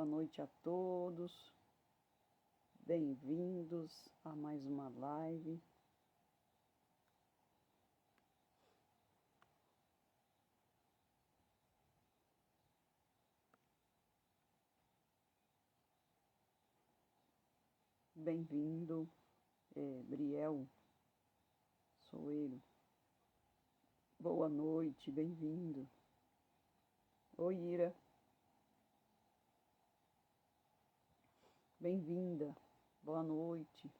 Boa noite a todos. Bem-vindos a mais uma live. Bem-vindo, Briel, sou ele. Boa noite, bem-vindo. Oi, Ira. Bem-vinda, boa noite.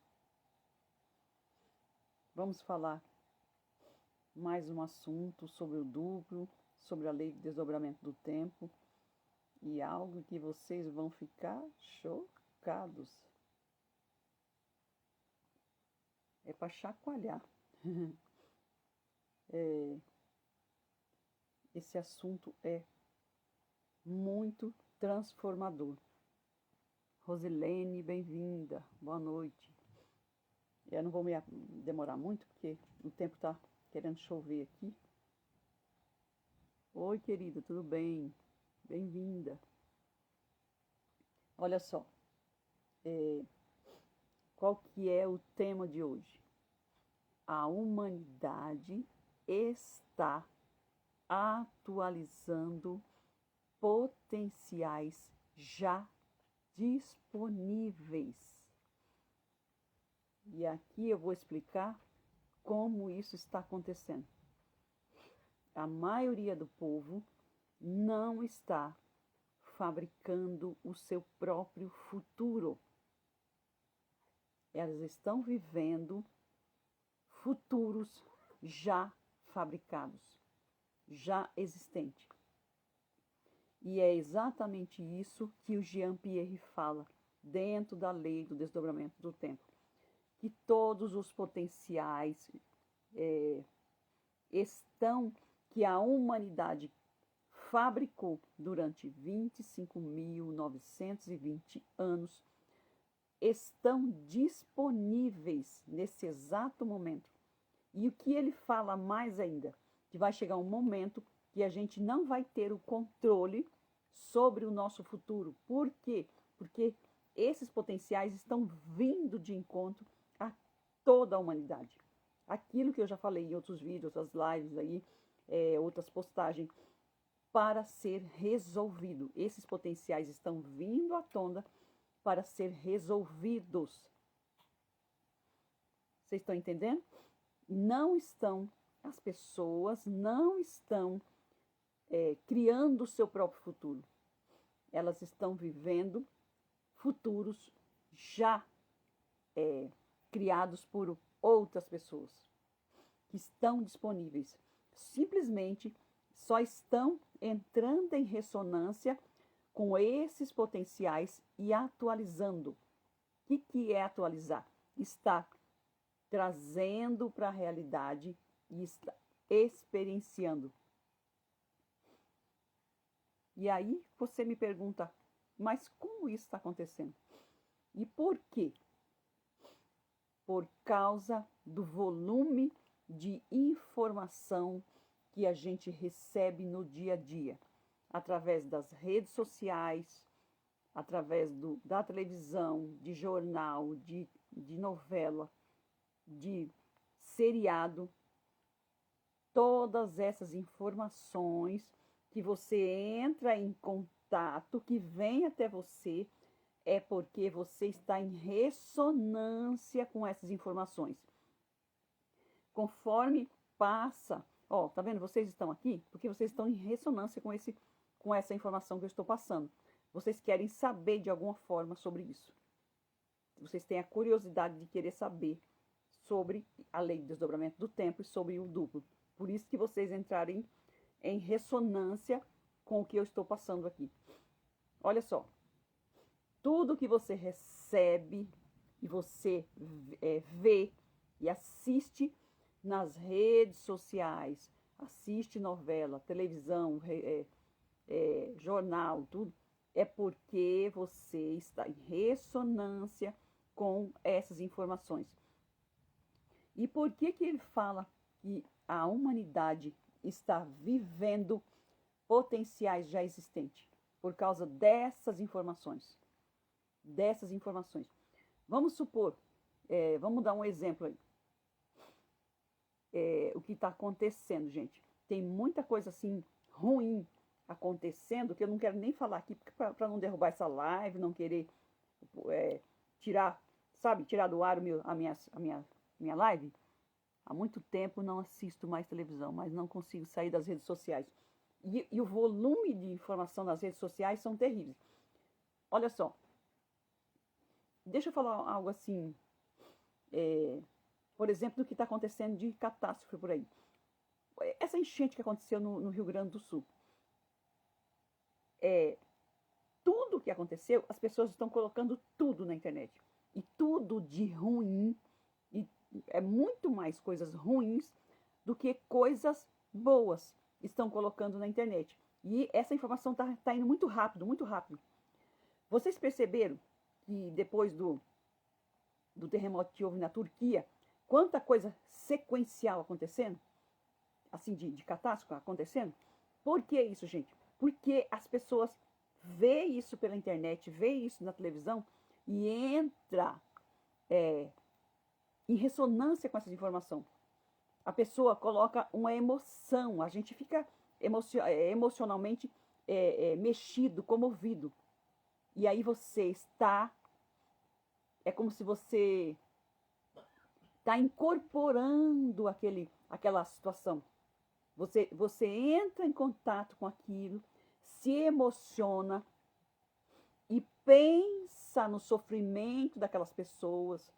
Vamos falar mais um assunto sobre o duplo, sobre a lei de desdobramento do tempo e algo que vocês vão ficar chocados. É para chacoalhar. Esse assunto é muito transformador. Rosilene, bem-vinda. Boa noite. Eu não vou me demorar muito, porque o tempo está querendo chover aqui. Oi, querida, tudo bem? Bem-vinda. Olha só, qual que é o tema de hoje? A humanidade está atualizando potenciais já disponíveis. E aqui eu vou explicar como isso está acontecendo. A maioria do povo não está fabricando o seu próprio futuro. Elas estão vivendo futuros já fabricados, já existentes. E é exatamente isso que o Jean-Pierre fala dentro da lei do desdobramento do tempo. Que todos os potenciais que a humanidade fabricou durante 25.920 anos estão disponíveis nesse exato momento. E o que ele fala mais ainda, que vai chegar um momento que a gente não vai ter o controle sobre o nosso futuro. Por quê? Porque esses potenciais estão vindo de encontro a toda a humanidade. Aquilo que eu já falei em outros vídeos, outras lives aí, outras postagens, para ser resolvido. Esses potenciais estão vindo à tona para ser resolvidos. Vocês estão entendendo? As pessoas não estão criando o seu próprio futuro. Elas estão vivendo futuros já criados por outras pessoas, que estão disponíveis. Simplesmente só estão entrando em ressonância com esses potenciais e atualizando. O que é atualizar? Está trazendo para a realidade e está experienciando. E aí você me pergunta, mas como isso está acontecendo? E por quê? Por causa do volume de informação que a gente recebe no dia a dia, através das redes sociais, através da televisão, de jornal, de novela, de seriado, todas essas informações que você entra em contato, que vem até você, é porque você está em ressonância com essas informações. Conforme passa, tá vendo? Vocês estão aqui porque vocês estão em ressonância com essa informação que eu estou passando. Vocês querem saber de alguma forma sobre isso. Vocês têm a curiosidade de querer saber sobre a lei de desdobramento do tempo e sobre o duplo. Por isso que vocês entrarem em ressonância com o que eu estou passando aqui. Olha só, tudo que você recebe e você vê e assiste nas redes sociais, assiste novela, televisão, jornal, tudo, é porque você está em ressonância com essas informações. E por que ele fala que a humanidade está vivendo potenciais já existentes? por causa dessas informações. Dessas informações. Vamos supor, vamos dar um exemplo aí. O que está acontecendo, gente. Tem muita coisa assim ruim acontecendo que eu não quero nem falar aqui para não derrubar essa live, não querer tirar do ar a minha live. Há muito tempo não assisto mais televisão, mas não consigo sair das redes sociais. E o volume de informação nas redes sociais são terríveis. Olha só. Deixa eu falar algo assim, por exemplo, do que está acontecendo de catástrofe por aí. Essa enchente que aconteceu no Rio Grande do Sul. Tudo que aconteceu, as pessoas estão colocando tudo na internet. E tudo de ruim. E é muito mais coisas ruins do que coisas boas estão colocando na internet. E essa informação está indo muito rápido, muito rápido. Vocês perceberam que depois do terremoto que houve na Turquia, quanta coisa sequencial acontecendo, assim, de catástrofe acontecendo? Por que isso, gente? Porque as pessoas veem isso pela internet, veem isso na televisão e entra em ressonância com essa informação. A pessoa coloca uma emoção, a gente fica emocionalmente mexido, comovido. E aí você está... É como se você está incorporando aquela situação. Você entra em contato com aquilo, se emociona e pensa no sofrimento daquelas pessoas.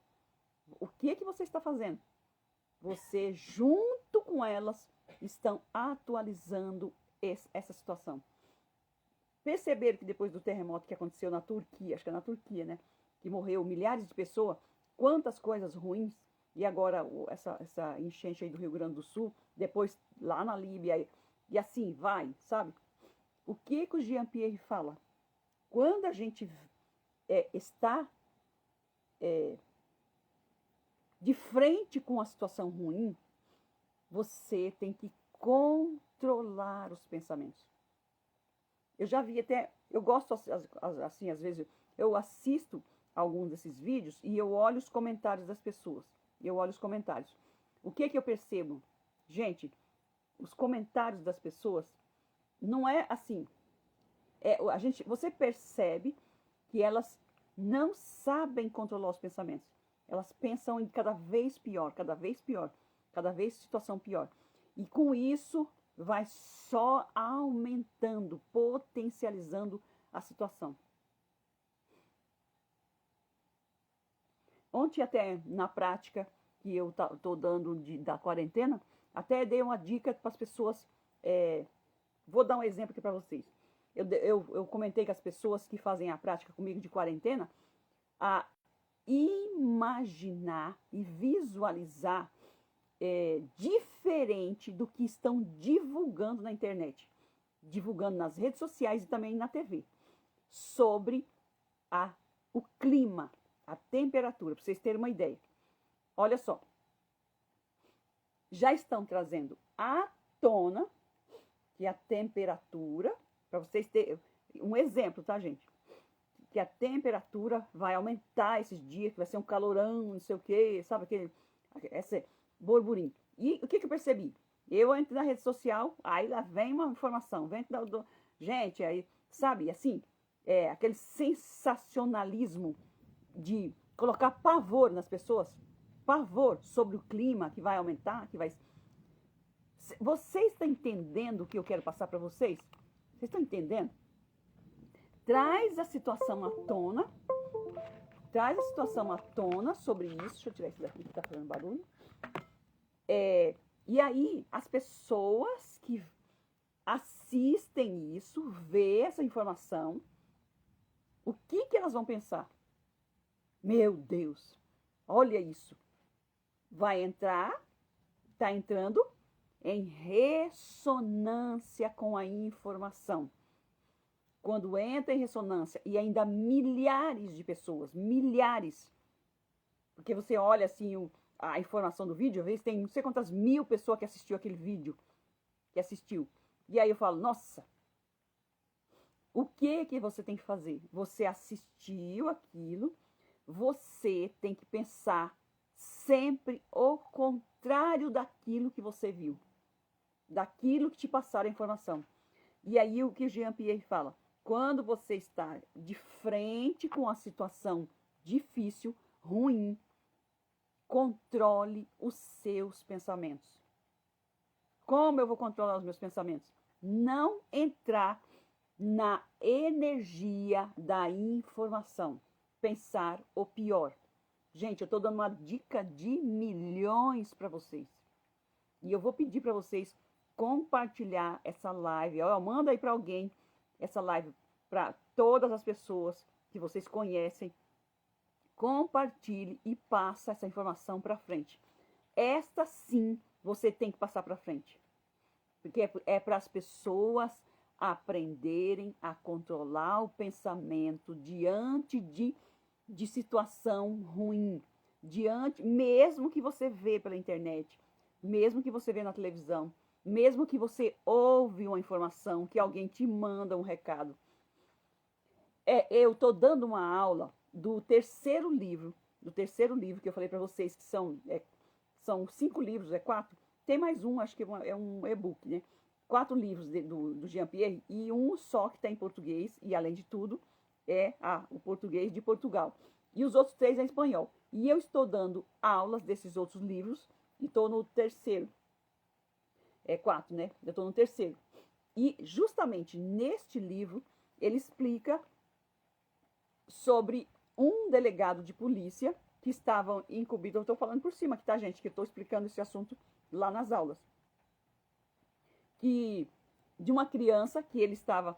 O que você está fazendo? Você, junto com elas, estão atualizando essa situação. Perceberam que depois do terremoto que aconteceu na Turquia, acho que é na Turquia, né? Que morreu milhares de pessoas, quantas coisas ruins, e agora essa enchente aí do Rio Grande do Sul, depois lá na Líbia, e assim vai, sabe? O que o Jean-Pierre fala? Quando a gente está de frente com a situação ruim, você tem que controlar os pensamentos. Eu já vi até, eu gosto assim, às vezes, eu assisto alguns desses vídeos e eu olho os comentários das pessoas. Eu olho os comentários. O que eu percebo? Gente, os comentários das pessoas não é assim. Você percebe que elas não sabem controlar os pensamentos. Elas pensam em cada vez pior, cada vez pior, cada vez situação pior. E com isso vai só aumentando, potencializando a situação. Ontem até na prática que eu estou dando da quarentena, até dei uma dica para as pessoas. Vou dar um exemplo aqui para vocês. Eu comentei com as pessoas que fazem a prática comigo de quarentena a imaginar e visualizar diferente do que estão divulgando na internet, divulgando nas redes sociais e também na TV, sobre o clima, a temperatura, para vocês terem uma ideia. Olha só, já estão trazendo à tona que a temperatura, para vocês terem um exemplo, tá, gente? Que a temperatura vai aumentar esses dias, que vai ser um calorão, não sei o quê, sabe? Esse burburinho. E o que eu percebi? Eu entro na rede social, aí lá vem uma informação, gente, aí, sabe, assim, aquele sensacionalismo de colocar pavor nas pessoas, pavor sobre o clima que vai aumentar, que vai... Vocês estão entendendo o que eu quero passar para vocês? Vocês estão entendendo? Traz a situação à tona, sobre isso. Deixa eu tirar isso daqui que está fazendo barulho. E aí, as pessoas que assistem isso, vê essa informação, o que elas vão pensar? Meu Deus, olha isso. Está entrando em ressonância com a informação. Quando entra em ressonância, e ainda milhares de pessoas, milhares, porque você olha assim a informação do vídeo, às vezes tem não sei quantas mil pessoas que assistiu aquele vídeo, e aí eu falo, nossa, O que você tem que fazer? Você assistiu aquilo, você tem que pensar sempre o contrário daquilo que você viu, daquilo que te passaram a informação. E aí o que o Jean-Pierre fala? Quando você está de frente com a situação difícil, ruim, controle os seus pensamentos. Como eu vou controlar os meus pensamentos? Não entrar na energia da informação. Pensar o pior. Gente, eu estou dando uma dica de milhões para vocês. E eu vou pedir para vocês compartilhar essa live. Manda aí para alguém essa live, para todas as pessoas que vocês conhecem. Compartilhe e passa essa informação para frente. Esta sim você tem que passar para frente. Porque é para as pessoas aprenderem a controlar o pensamento diante de situação ruim. Mesmo que você vê pela internet, mesmo que você vê na televisão, mesmo que você ouve uma informação, que alguém te manda um recado. Eu estou dando uma aula do terceiro livro que eu falei para vocês, que são 5 livros, 4. Tem mais um, acho que é um e-book, né? 4 livros do Jean-Pierre e um só que está em português, e além de tudo, o português de Portugal. E os outros 3 em espanhol. E eu estou dando aulas desses outros livros e estou no terceiro. 4, né? Eu estou no terceiro. E justamente neste livro, ele explica sobre um delegado de polícia que estava incumbido. Eu estou falando por cima aqui, tá, gente? Que eu estou explicando esse assunto lá nas aulas. De uma criança que ele estava...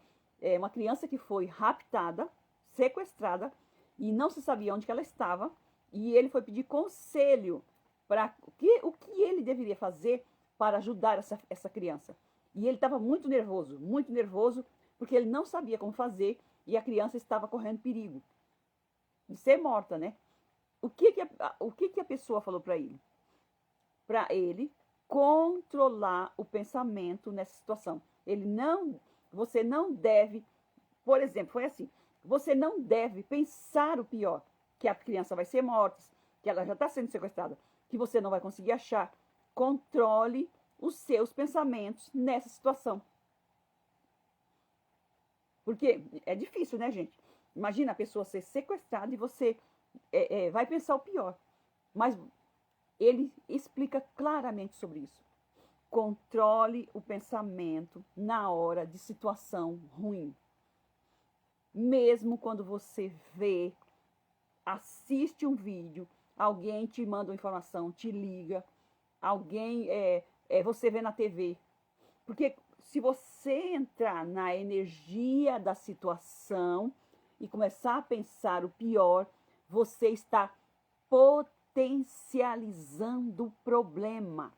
uma criança que foi raptada, sequestrada, e não se sabia onde que ela estava, e ele foi pedir conselho para o que ele deveria fazer para ajudar essa criança. E ele estava muito nervoso, porque ele não sabia como fazer, e a criança estava correndo perigo de ser morta, né? O que a pessoa falou para ele? Para ele controlar o pensamento nessa situação. Você não deve, por exemplo, foi assim, você não deve pensar o pior, que a criança vai ser morta, que ela já está sendo sequestrada, que você não vai conseguir achar. Controle os seus pensamentos nessa situação. Porque é difícil, né, gente? Imagina a pessoa ser sequestrada e você vai pensar o pior. Mas ele explica claramente sobre isso. Controle o pensamento na hora de situação ruim. Mesmo quando você assiste um vídeo, alguém te manda uma informação, te liga, você vê na TV. Porque se você entrar na energia da situação e começar a pensar o pior, você está potencializando o problema.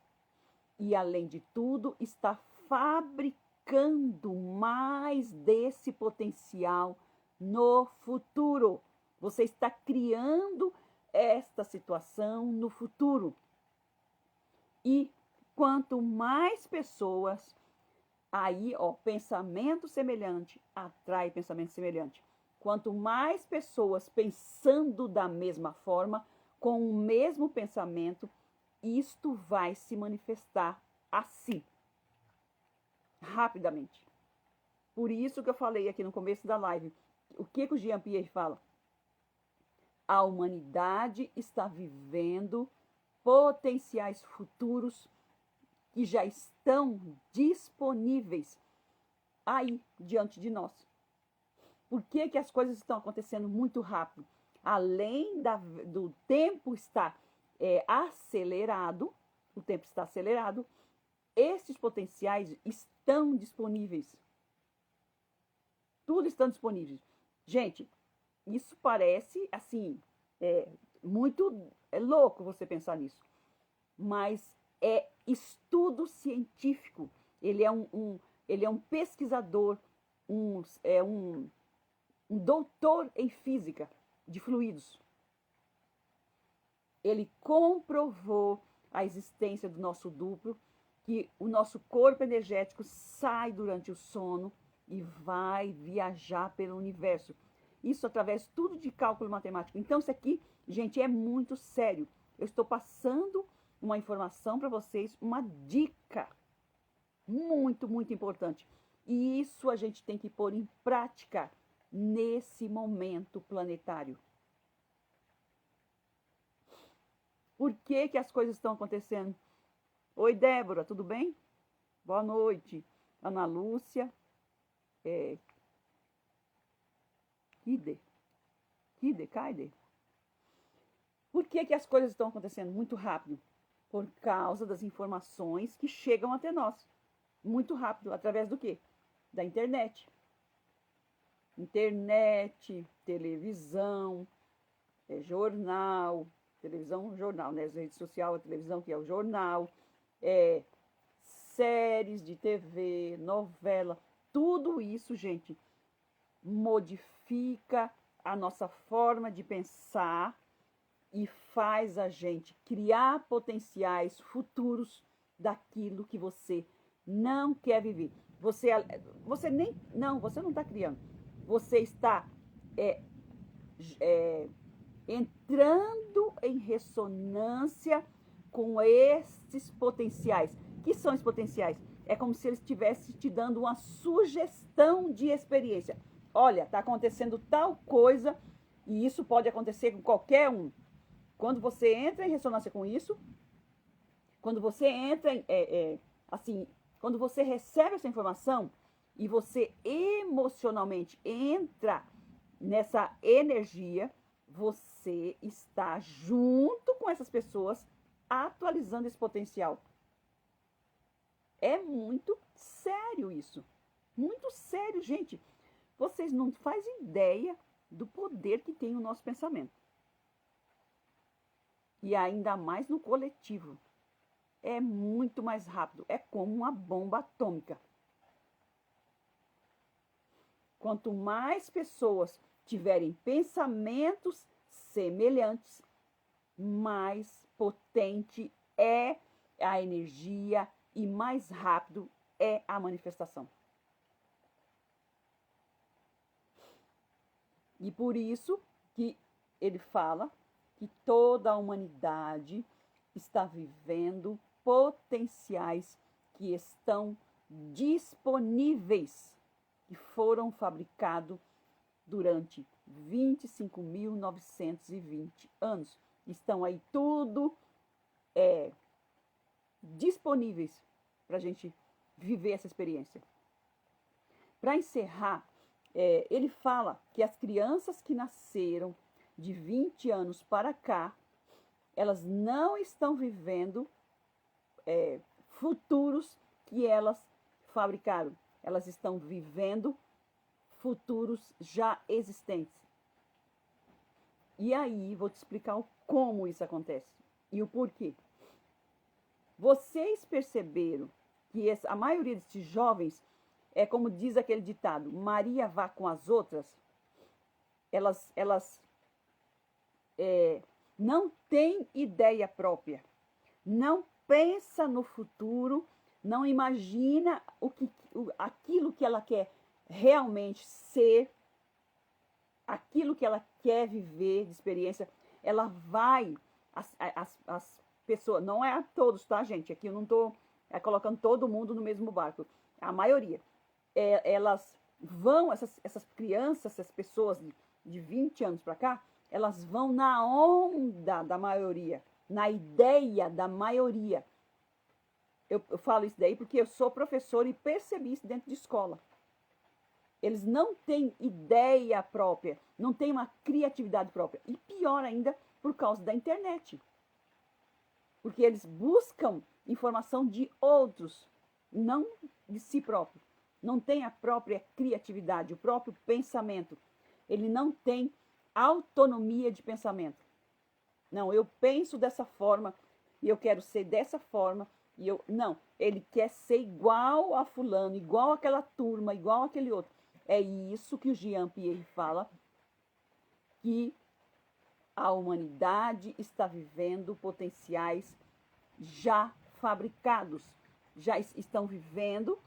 E, além de tudo, está fabricando mais desse potencial no futuro. Você está criando esta situação no futuro. E quanto mais pessoas, pensamento semelhante atrai pensamento semelhante. Quanto mais pessoas pensando da mesma forma, com o mesmo pensamento, isto vai se manifestar assim, rapidamente. Por isso que eu falei aqui no começo da live, o que o Jean-Pierre fala? A humanidade está vivendo potenciais futuros que já estão disponíveis aí diante de nós. Por que as coisas estão acontecendo muito rápido? Além do tempo estar acelerado, esses potenciais estão disponíveis. Tudo estão disponíveis. Gente, isso parece, assim, muito louco você pensar nisso. Mas é estudo científico. Ele é um pesquisador, um doutor em física de fluidos. Ele comprovou a existência do nosso duplo, que o nosso corpo energético sai durante o sono e vai viajar pelo universo. Isso através tudo de cálculo matemático. Então isso aqui, gente, é muito sério. Eu estou passando uma informação para vocês, uma dica muito, muito importante. E isso a gente tem que pôr em prática nesse momento planetário. Por que que as coisas estão acontecendo? Oi, Débora, tudo bem? Boa noite. Ana Lúcia. Kaide. Por que que as coisas estão acontecendo muito rápido? Por causa das informações que chegam até nós. Muito rápido. Através do quê? Da internet. Internet, televisão, jornal, televisão, jornal, né? As redes sociais, a televisão que é o jornal, séries de TV, novela, tudo isso, gente, modifica a nossa forma de pensar e faz a gente criar potenciais futuros daquilo que você não quer viver. Você não está criando. Você está entrando em ressonância com esses potenciais. Que são os potenciais? É como se eles estivessem te dando uma sugestão de experiência. Olha, está acontecendo tal coisa e isso pode acontecer com qualquer um. Quando você entra em ressonância com isso, quando você entra quando você recebe essa informação e você emocionalmente entra nessa energia, você está junto com essas pessoas atualizando esse potencial. É muito sério isso. Muito sério, gente. Vocês não fazem ideia do poder que tem o nosso pensamento. E ainda mais no coletivo. É muito mais rápido. É como uma bomba atômica. Quanto mais pessoas tiverem pensamentos semelhantes, mais potente é a energia e mais rápido é a manifestação. E por isso que ele fala que toda a humanidade está vivendo potenciais que estão disponíveis, que foram fabricados durante 25.920 anos. Estão aí tudo disponíveis para a gente viver essa experiência. Para encerrar, ele fala que as crianças que nasceram de 20 anos para cá, elas não estão vivendo futuros que elas fabricaram. Elas estão vivendo futuros já existentes. E aí, vou te explicar como isso acontece e o porquê. Vocês perceberam que a maioria desses jovens, é como diz aquele ditado, Maria vá com as outras, elas não têm ideia própria, não pensa no futuro, não imagina aquilo que ela quer realmente ser, aquilo que ela quer viver de experiência. Ela vai, as pessoas, não é a todos, tá, gente? Aqui eu não estou colocando todo mundo no mesmo barco, a maioria. Elas vão, essas crianças, essas pessoas de 20 anos para cá, elas vão na onda da maioria, na ideia da maioria. Eu falo isso daí porque eu sou professora e percebi isso dentro de escola. Eles não têm ideia própria, não têm uma criatividade própria. E pior ainda, por causa da internet. Porque eles buscam informação de outros, não de si próprio. Não tem a própria criatividade, o próprio pensamento. Ele não tem autonomia de pensamento. Não, eu penso dessa forma e eu quero ser dessa forma. Não, ele quer ser igual a fulano, igual àquela turma, igual àquele outro. É isso que o Jean-Pierre fala, que a humanidade está vivendo potenciais já fabricados, já estão vivendo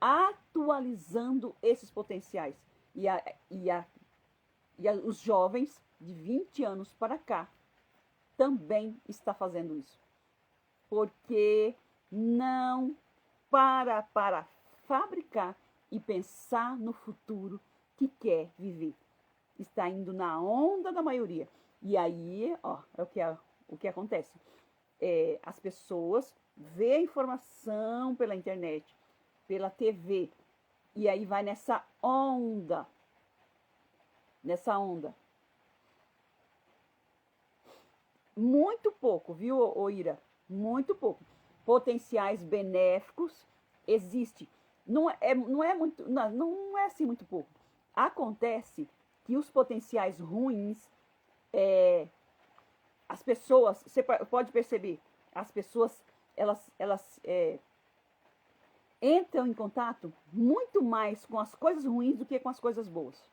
atualizando esses potenciais. Os jovens de 20 anos para cá também está fazendo isso. Porque não para fabricar e pensar no futuro que quer viver. Está indo na onda da maioria. E aí, ó, é o que acontece. As pessoas vê a informação pela internet, pela TV, e aí vai nessa onda. Muito pouco, viu, Oira? Muito pouco. Potenciais benéficos existe. Não é assim muito pouco. Acontece que os potenciais ruins, as pessoas, você pode perceber, as pessoas, elas entram em contato muito mais com as coisas ruins do que com as coisas boas.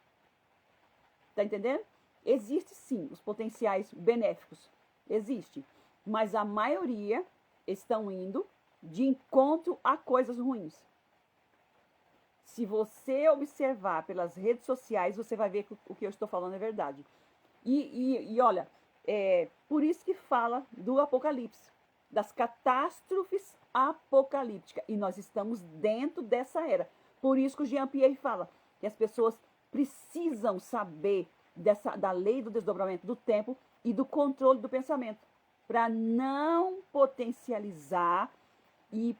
Tá entendendo? Existe sim os potenciais benéficos, existe, mas a maioria estão indo de encontro a coisas ruins. Se você observar pelas redes sociais, você vai ver que o que eu estou falando é verdade. E olha, por isso que fala do apocalipse, das catástrofes apocalípticas. E nós estamos dentro dessa era. Por isso que o Jean-Pierre fala que as pessoas precisam saber da lei do desdobramento do tempo e do controle do pensamento, para não potencializar e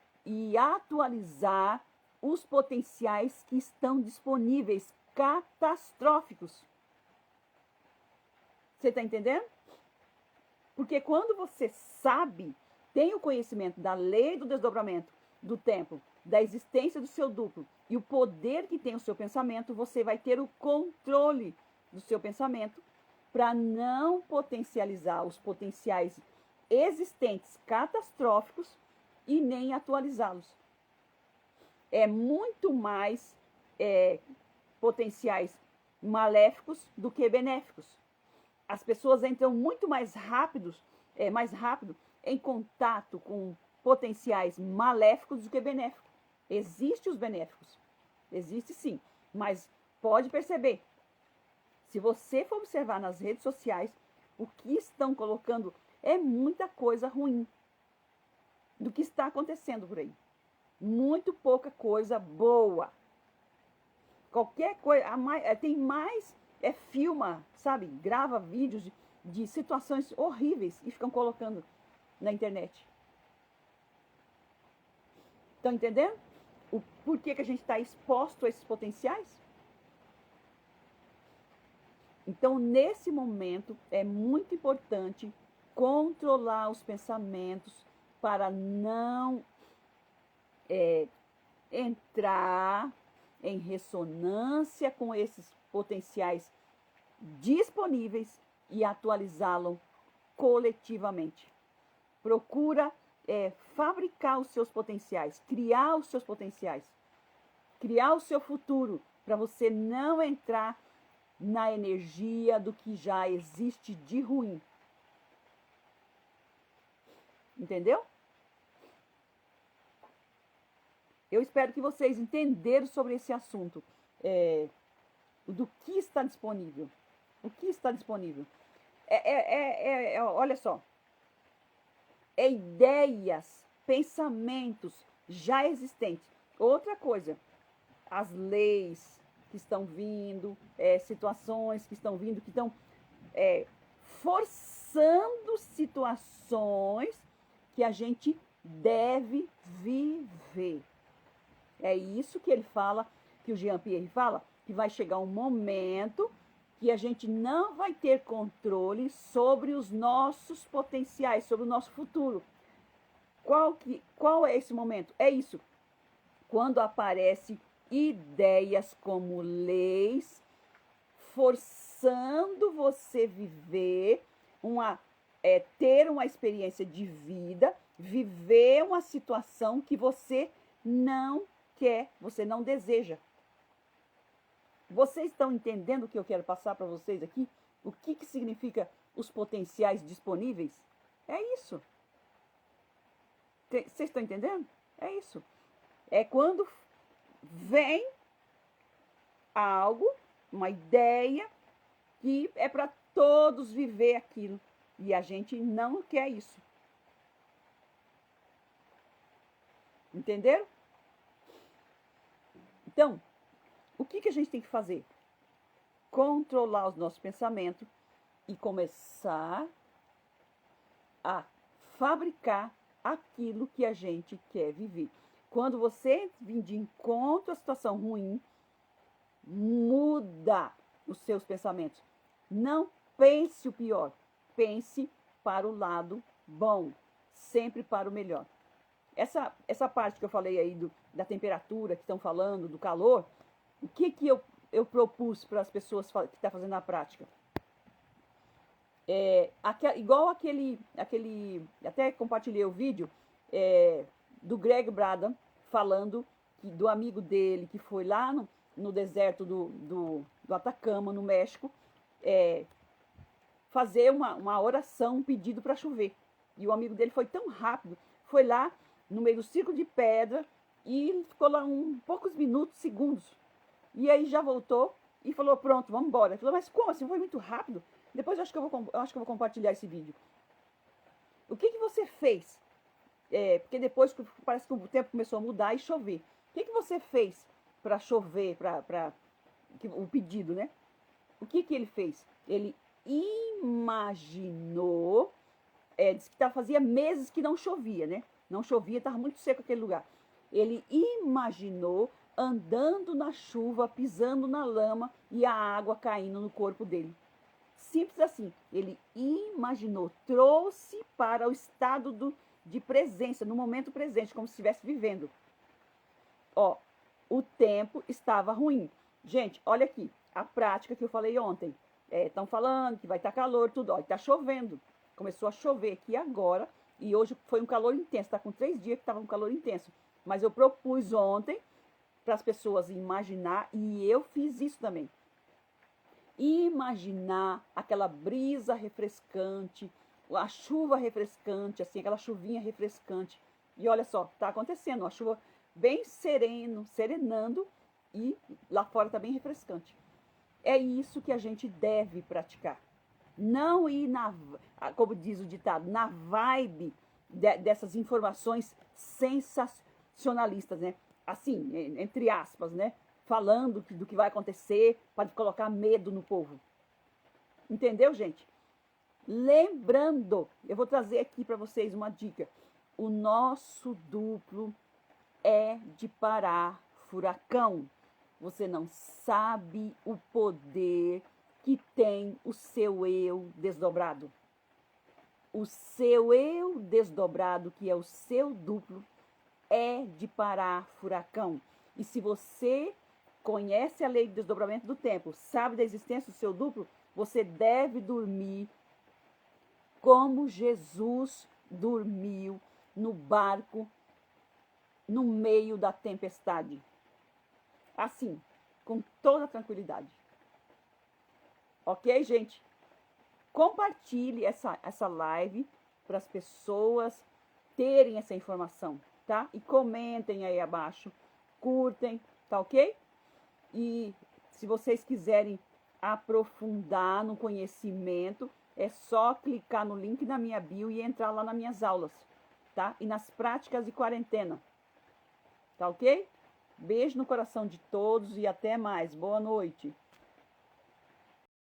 atualizar os potenciais que estão disponíveis, catastróficos. Você está entendendo? Porque quando você sabe, tem o conhecimento da lei do desdobramento do tempo, da existência do seu duplo e o poder que tem o seu pensamento, você vai ter o controle do seu pensamento para não potencializar os potenciais existentes catastróficos e nem atualizá-los. É muito mais potenciais maléficos do que benéficos. As pessoas entram muito mais rápido em contato com potenciais maléficos do que benéficos. Existem os benéficos, existe sim, mas pode perceber, se você for observar nas redes sociais, o que estão colocando é muita coisa ruim do que está acontecendo por aí. Muito pouca coisa boa. Qualquer coisa, tem mais, filma, sabe? Grava vídeos de situações horríveis e ficam colocando na internet. Estão entendendo? Por que a gente está exposto a esses potenciais? Então, nesse momento, é muito importante controlar os pensamentos para não entrar em ressonância com esses potenciais disponíveis e atualizá-los coletivamente. Procura fabricar os seus potenciais, criar os seus potenciais, criar o seu futuro, para você não entrar na energia do que já existe de ruim. Entendeu? Eu espero que vocês entenderam sobre esse assunto, do que está disponível. O que está disponível? Olha só, ideias, pensamentos já existentes. Outra coisa, as leis que estão vindo, situações que estão vindo, que estão forçando situações que a gente deve viver. É isso que ele fala, que o Jean-Pierre fala, que vai chegar um momento que a gente não vai ter controle sobre os nossos potenciais, sobre o nosso futuro. Qual é esse momento? É isso. Quando aparecem ideias como leis, forçando você viver ter uma experiência de vida, viver uma situação que você não quer, você não deseja. Vocês estão entendendo o que eu quero passar para vocês aqui? O que significa os potenciais disponíveis? É isso. Vocês estão entendendo? É isso. É quando vem algo, uma ideia que é para todos viver aquilo. E a gente não quer isso. Entenderam? Então, o que a gente tem que fazer? Controlar os nossos pensamentos e começar a fabricar aquilo que a gente quer viver. Quando você vir de encontro à situação ruim, muda os seus pensamentos. Não pense o pior, pense para o lado bom, sempre para o melhor. Essa parte que eu falei aí da temperatura, que estão falando, do calor, o que eu propus para as pessoas que estão fazendo na prática? Igual aquele, até compartilhei o vídeo do Greg Braden falando do amigo dele que foi lá no deserto do Atacama, no México, fazer uma oração, um pedido para chover. E o amigo dele foi tão rápido, foi lá no meio do círculo de pedra e ficou lá poucos minutos, segundos. E aí já voltou e falou, pronto, vamos embora. Ele falou, mas como assim? Foi muito rápido? Depois eu acho que eu vou compartilhar esse vídeo. O que você fez? Porque depois parece que o tempo começou a mudar e chover. O que você fez para chover, para o pedido, né? O que ele fez? Ele imaginou, disse que fazia meses que não chovia, né? Não chovia, estava muito seco aquele lugar. Ele imaginou andando na chuva, pisando na lama e a água caindo no corpo dele. Simples assim. Ele imaginou, trouxe para o estado de presença, no momento presente, como se estivesse vivendo. Ó, o tempo estava ruim. Gente, olha aqui, a prática que eu falei ontem. Estão falando que vai estar calor, tudo. Ó, está chovendo. Começou a chover aqui agora. E hoje foi um calor intenso. Está com 3 dias que estava um calor intenso. Mas eu propus ontem para as pessoas imaginar, e eu fiz isso também. Imaginar aquela brisa refrescante, a chuva refrescante, assim, aquela chuvinha refrescante. E olha só, está acontecendo, a chuva bem serenando, e lá fora está bem refrescante. É isso que a gente deve praticar. Não ir como diz o ditado, na vibe dessas informações sensacionalistas, né? Assim, entre aspas, né? Falando do que vai acontecer para colocar medo no povo. Entendeu, gente? Lembrando, eu vou trazer aqui para vocês uma dica. O nosso duplo é de parar furacão. Você não sabe o poder que tem o seu eu desdobrado. O seu eu desdobrado, que é o seu duplo, é de parar furacão. E se você conhece a lei do desdobramento do tempo, sabe da existência do seu duplo, você deve dormir como Jesus dormiu no barco no meio da tempestade. Assim, com toda tranquilidade. Ok, gente? Compartilhe essa live para as pessoas terem essa informação, tá? E comentem aí abaixo, curtem, tá ok? E se vocês quiserem aprofundar no conhecimento, é só clicar no link na minha bio e entrar lá nas minhas aulas, tá? E nas práticas de quarentena, tá ok? Beijo no coração de todos e até mais. Boa noite.